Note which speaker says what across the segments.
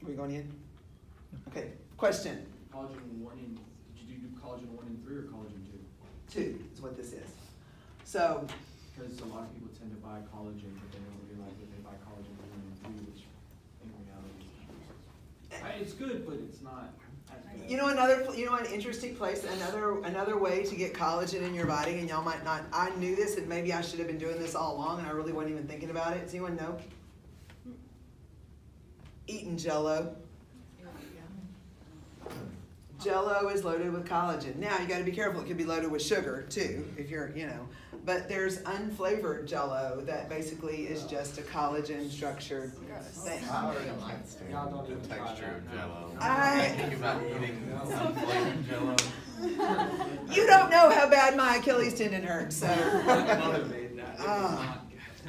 Speaker 1: Are we going in? Okay, question.
Speaker 2: Collagen 1 and, did you do collagen 1 and 3 or collagen 2?
Speaker 1: 2 is what this is. So,
Speaker 2: because a lot of people tend to buy collagen, but they don't realize that they buy collagen 1 and 3, which in reality is it's good, but it's not as good.
Speaker 1: you know an interesting place, another way to get collagen in your body, and y'all might not, I knew this and maybe I should have been doing this all along and I really wasn't even thinking about it. Does anyone know? Eating Jell-O. Jell-O is loaded with collagen. Now you got to be careful; it could be loaded with sugar too, if you're, But there's unflavored Jell-O that basically is just a collagen-structured thing.
Speaker 3: I already like the texture of Jell-O.
Speaker 1: I
Speaker 3: think about eating unflavored Jell-O.
Speaker 1: You don't know how bad my Achilles tendon hurts, so.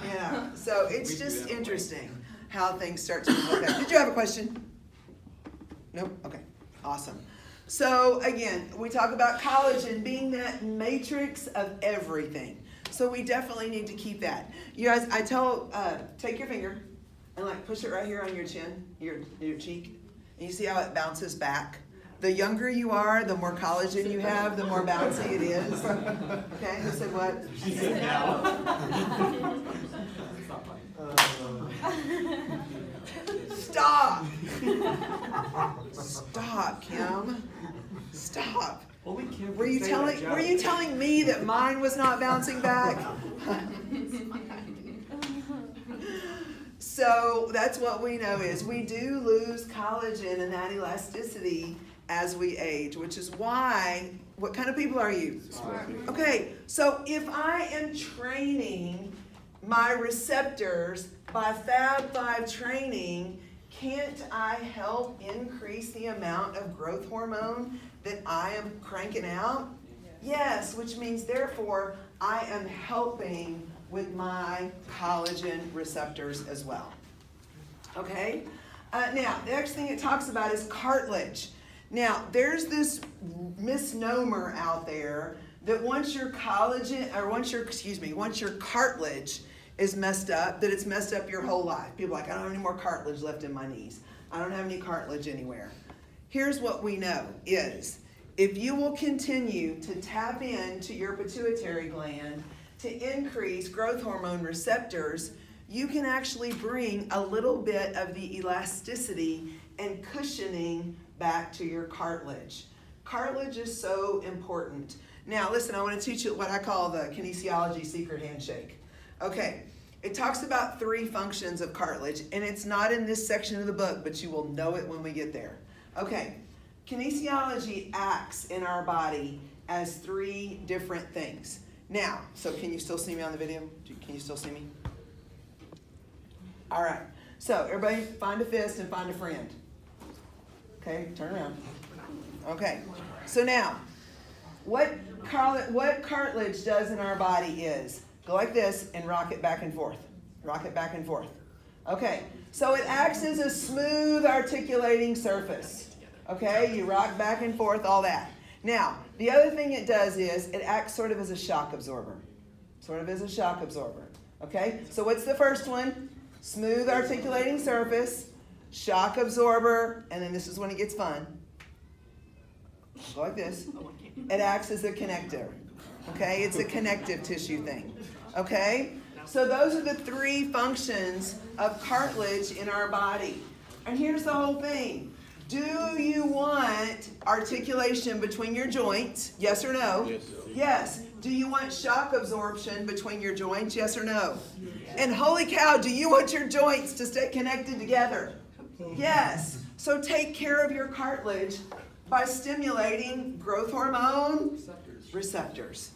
Speaker 1: Yeah, so it's just interesting how things start to look like. Did you have a question? Nope. Okay. Awesome. So again, we talk about collagen being that matrix of everything. So we definitely need to keep that. You guys, I tell, take your finger and like push it right here on your chin, your cheek, and you see how it bounces back. The younger you are, the more collagen you have, the more bouncy it is. Okay, who said what?
Speaker 2: She said no.
Speaker 1: Stop! Stop, Kim. Stop. Were you telling me that mine was not bouncing back? So that's what we know is we do lose collagen and that elasticity as we age, which is why, what kind of people are you? Okay, so if I am training my receptors by Fab 5 training, can't I help increase the amount of growth hormone that I am cranking out? Yes, which means therefore I am helping with my collagen receptors as well. Okay? Now, the next thing it talks about is cartilage. Now, there's this misnomer out there that once your cartilage is messed up, that it's messed up your whole life. People are like, I don't have any more cartilage left in my knees. I don't have any cartilage anywhere. Here's what we know is, if you will continue to tap into your pituitary gland to increase growth hormone receptors, you can actually bring a little bit of the elasticity and cushioning back to your cartilage. Cartilage is so important. Now listen, I want to teach you what I call the kinesiology secret handshake. Okay, it talks about 3 functions of cartilage, and it's not in this section of the book, but you will know it when we get there. Okay, kinesiology acts in our body as 3 different things. Now, so can you still see me on the video? Can you still see me? All right, so everybody find a fist and find a friend. Okay, turn around. Okay, so now, what cartilage does in our body is go like this and rock it back and forth. Rock it back and forth. Okay, so it acts as a smooth articulating surface. Okay, you rock back and forth, all that. Now, the other thing it does is it acts sort of as a shock absorber. Sort of as a shock absorber. Okay, so what's the first one? Smooth articulating surface, shock absorber, and then this is when it gets fun. Go like this. It acts as a connector. Okay, it's a connective tissue thing. Okay, so those are the 3 functions of cartilage in our body. And here's the whole thing. Do you want articulation between your joints? Yes or no?
Speaker 3: Yes.
Speaker 1: Yes. Do you want shock absorption between your joints? Yes or no? Yes. And holy cow, do you want your joints to stay connected together? Yes. So take care of your cartilage by stimulating growth hormone receptors.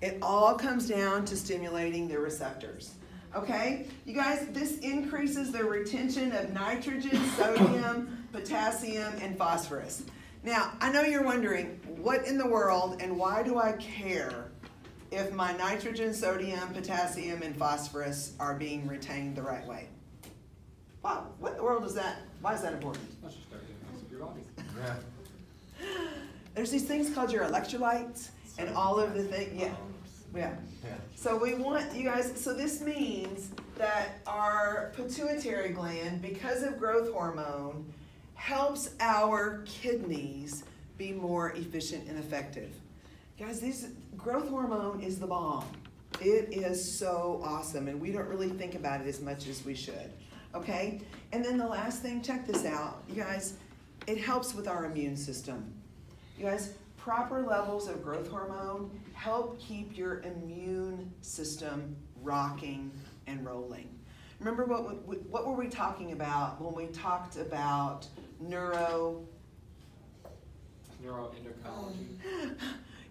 Speaker 1: It all comes down to stimulating the receptors. Okay? You guys, this increases the retention of nitrogen, sodium, potassium, and phosphorus. Now, I know you're wondering, what in the world and why do I care if my nitrogen, sodium, potassium, and phosphorus are being retained the right way? Wow, what in the world is that? Why is that important?
Speaker 2: Let's just start getting nice of your body.
Speaker 3: Yeah.
Speaker 1: There's these things called your electrolytes and all of the things. Yeah. So we want you guys, so this means that our pituitary gland, because of growth hormone, helps our kidneys be more efficient and effective. Guys, growth hormone is the bomb. It is so awesome, and we don't really think about it as much as we should, okay? And then the last thing, check this out, you guys, it helps with our immune system. You guys, proper levels of growth hormone help keep your immune system rocking and rolling. Remember what were we talking about when we talked about neuroendocrinology?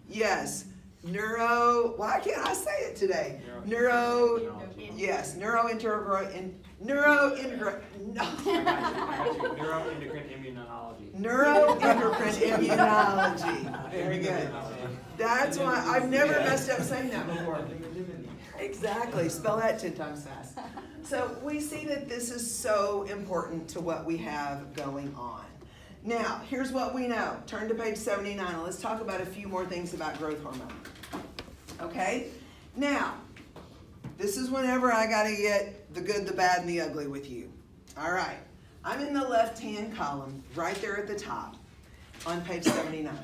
Speaker 1: Yes, why can't I say it today? Neuroendocrine immunology. Neuroendocrine immunology. Very good. That's why I've never messed up saying that before. Exactly. Spell that 10 times fast. So we see that this is so important to what we have going on. Now, here's what we know. Turn to page 79 and let's talk about a few more things about growth hormone. Okay? Now, this is whenever I got to get the good, the bad, and the ugly with you. All right. I'm in the left-hand column, right there at the top, on page 79.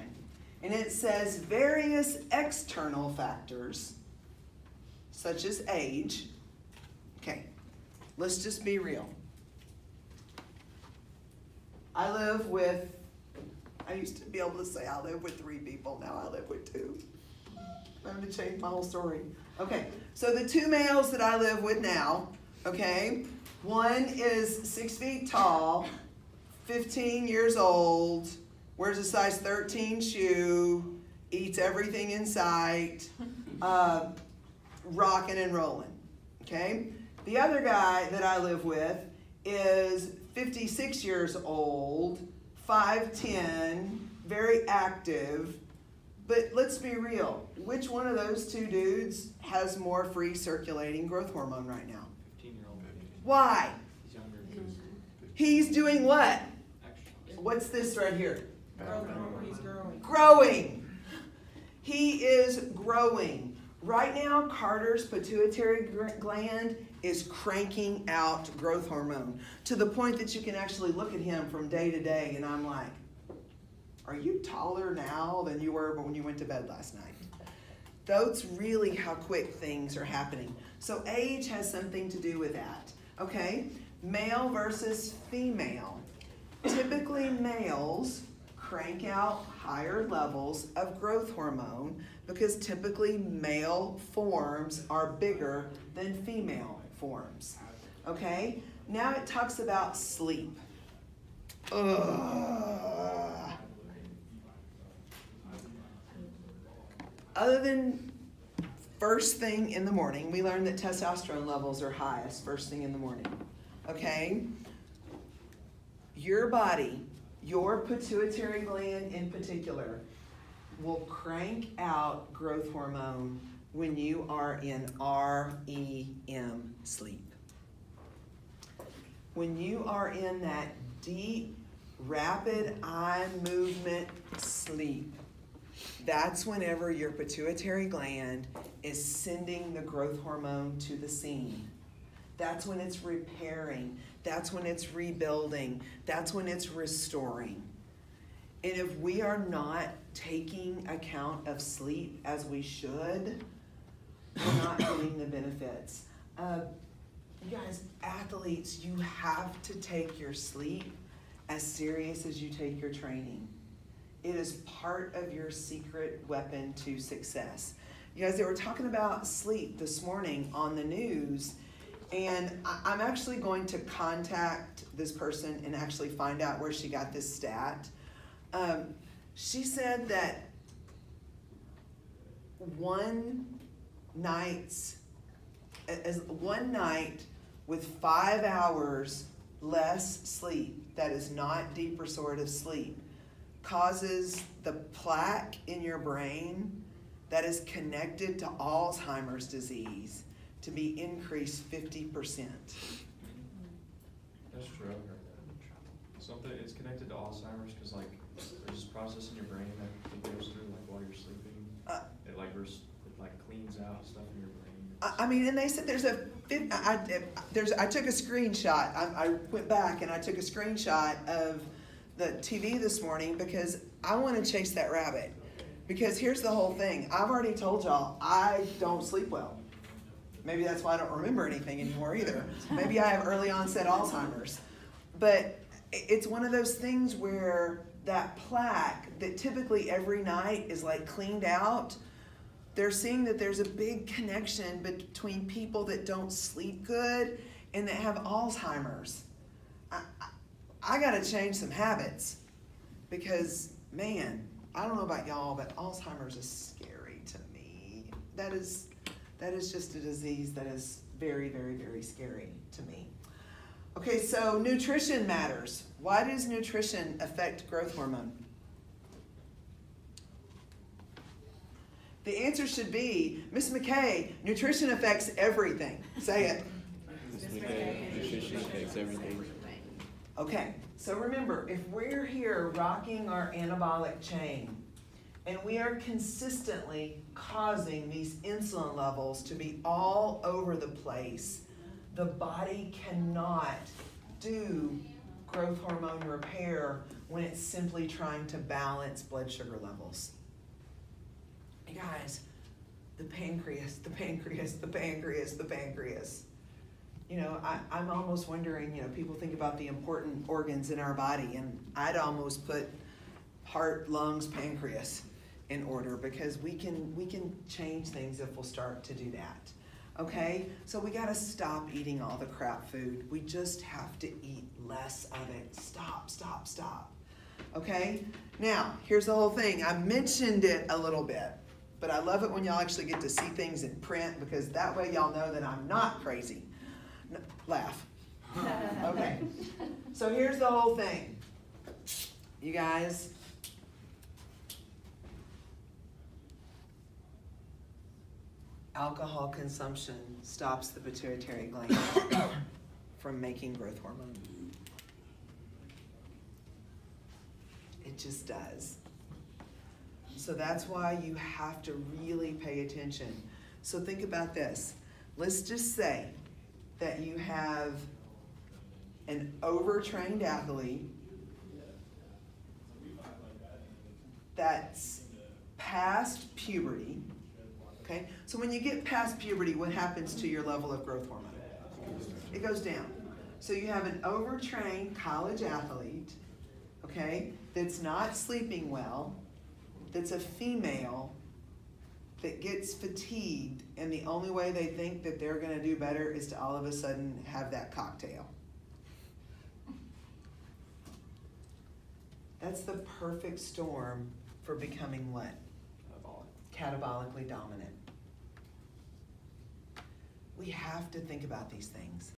Speaker 1: And it says various external factors, such as age. Okay, let's just be real. I used to be able to say I live with 3 people, now I live with 2. I'm going to change my whole story. Okay, so the 2 males that I live with now, okay, one is 6 feet tall, 15 years old, wears a size 13 shoe, eats everything in sight, rocking and rolling, okay? The other guy that I live with is 56 years old, 5'10", very active, but let's be real. Which one of those 2 dudes has more free circulating growth hormone right now?
Speaker 2: 15-year-old.
Speaker 1: Why?
Speaker 2: He's younger.
Speaker 1: He's doing what?
Speaker 2: Exercise.
Speaker 1: What's this right here?
Speaker 4: He's growing.
Speaker 1: Growing. He is growing. Right now, Carter's pituitary gland is cranking out growth hormone to the point that you can actually look at him from day to day, and I'm like, are you taller now than you were when you went to bed last night? That's really how quick things are happening. So age has something to do with that, okay? Male versus female. Typically, males crank out higher levels of growth hormone because typically male forms are bigger than female forms, okay? Now it talks about sleep. Other than first thing in the morning, we learned that testosterone levels are highest first thing in the morning, okay? Your body, your pituitary gland in particular, will crank out growth hormone when you are in REM sleep. When you are in that deep, rapid eye movement sleep, that's whenever your pituitary gland is sending the growth hormone to the scene. That's when it's repairing. That's when it's rebuilding. That's when it's restoring. And if we are not taking account of sleep as we should, we're not getting the benefits. You guys, athletes, you have to take your sleep as serious as you take your training. It is part of your secret weapon to success. You guys, they were talking about sleep this morning on the news, and I'm actually going to contact this person and actually find out where she got this stat. She said that one night with 5 hours less sleep, that is not deep restorative sleep, causes the plaque in your brain that is connected to Alzheimer's disease to be increased 50%.
Speaker 5: That's true. Something it's connected to Alzheimer's because like there's this process in your brain that it goes through like while you're sleeping. It like cleans out stuff in your brain.
Speaker 1: I mean, and they said there's a I took a screenshot. I went back and I took a screenshot of the TV this morning because I want to chase that rabbit. Because here's the whole thing. I've already told y'all I don't sleep well. Maybe that's why I don't remember anything anymore either. Maybe I have early onset Alzheimer's. But it's one of those things where that plaque that typically every night is like cleaned out, they're seeing that there's a big connection between people that don't sleep good and that have Alzheimer's. I got to change some habits because, man, I don't know about y'all, but Alzheimer's is scary to me. That is just a disease that is very, very, very scary to me. Okay, so nutrition matters. Why does nutrition affect growth hormone? The answer should be, Miss McKay, nutrition affects everything. Say it.
Speaker 3: Nutrition affects everything.
Speaker 1: Okay, so remember, if we're here rocking our anabolic chain, and we are consistently causing these insulin levels to be all over the place, the body cannot do growth hormone repair when it's simply trying to balance blood sugar levels. Hey guys, the pancreas. You know, I'm almost wondering, you know, people think about the important organs in our body, and I'd almost put heart, lungs, pancreas in order because we can change things if we'll start to do that. Okay? So we got to stop eating all the crap food. We just have to eat less of it. Stop. Okay? Now, here's the whole thing. I mentioned it a little bit, but I love it when y'all actually get to see things in print because that way y'all know that I'm not crazy. No, laugh. Okay. So here's the whole thing. You guys, alcohol consumption stops the pituitary gland from making growth hormone. It just does. So that's why you have to really pay attention. So think about this. Let's just say that you have an overtrained athlete that's past puberty. Okay? So when you get past puberty, what happens to your level of growth hormone? It goes down. So you have an overtrained college athlete, okay, that's not sleeping well, that's a female, that gets fatigued, and the only way they think that they're going to do better is to all of a sudden have that cocktail. That's the perfect storm for becoming what? Catabolically dominant. We have to think about these things.